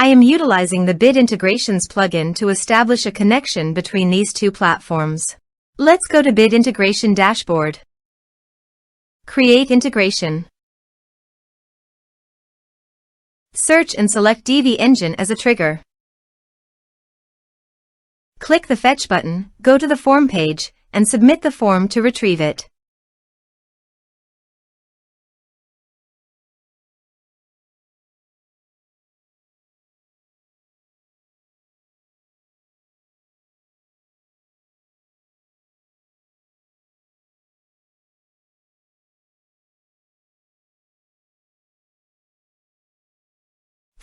I am utilizing the Bit Integrations plugin to establish a connection between these two platforms. Let's go to Bit Integration Dashboard. Create integration. Search and select Divi Engine as a trigger. Click the Fetch button, go to the form page, and submit the form to retrieve it.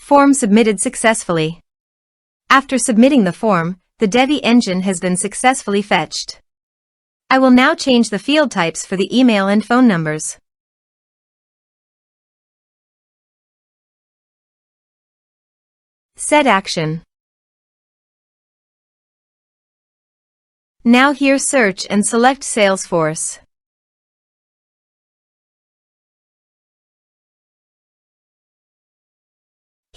Form submitted successfully. After submitting the form, the Divi engine has been successfully fetched. I will now change the field types for the email and phone numbers. Set action. Now here search and select Salesforce.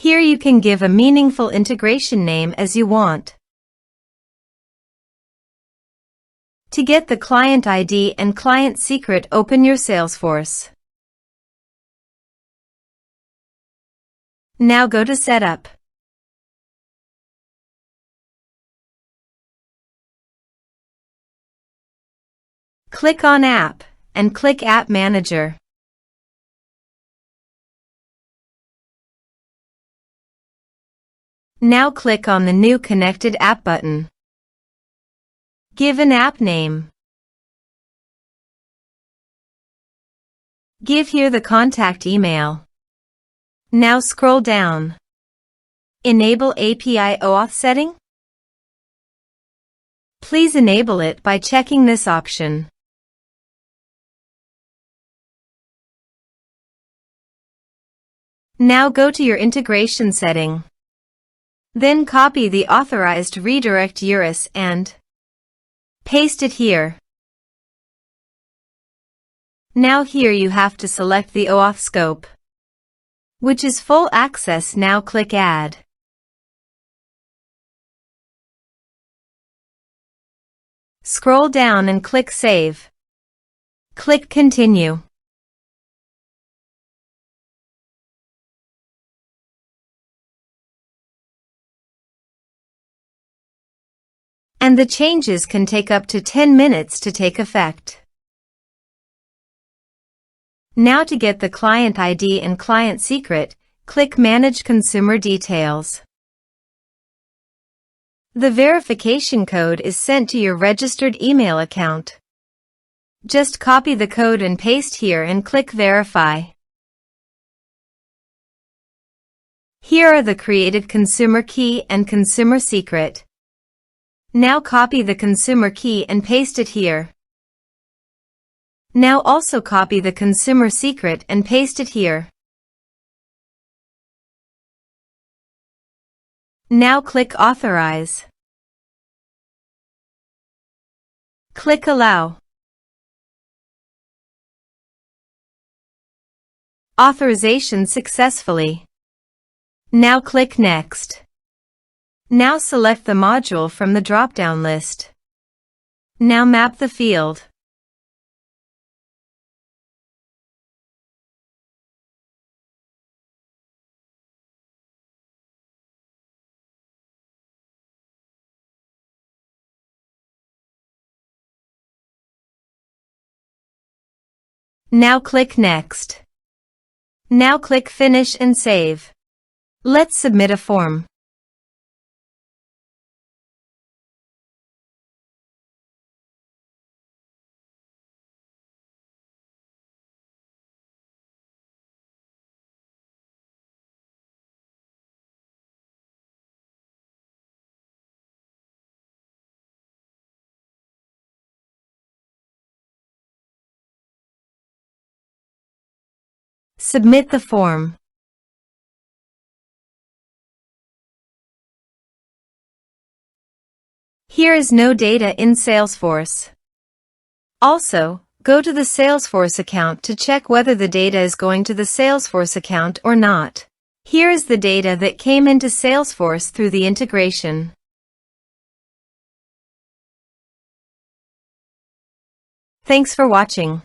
Here you can give a meaningful integration name as you want. To get the client ID and client secret, open your Salesforce. Now go to Setup. Click on App and click App Manager. Now click on the New Connected App button. Give an app name. Give here the contact email. Now scroll down. Enable API OAuth setting? Please enable it by checking this option. Now go to your integration setting. Then copy the authorized redirect URL and paste it here. Now here you have to select the OAuth scope, which is full access. Now click Add. Scroll down and click Save. Click Continue. And the changes can take up to 10 minutes to take effect. Now to get the client ID and client secret, click Manage Consumer Details. The verification code is sent to your registered email account. Just copy the code and paste here and click Verify. Here are the created consumer key and consumer secret. Now copy the consumer key and paste it here. Now also copy the consumer secret and paste it here. Now click Authorize. Click Allow. Authorization successfully. Now click Next. Now select the module from the drop-down list. Now map the field. Now click Next. Now click Finish and Save. Let's submit a form. Submit the form. Here is no data in Salesforce. Also, go to the Salesforce account to check whether the data is going to the Salesforce account or not. Here is the data that came into Salesforce through the integration. Thanks for watching.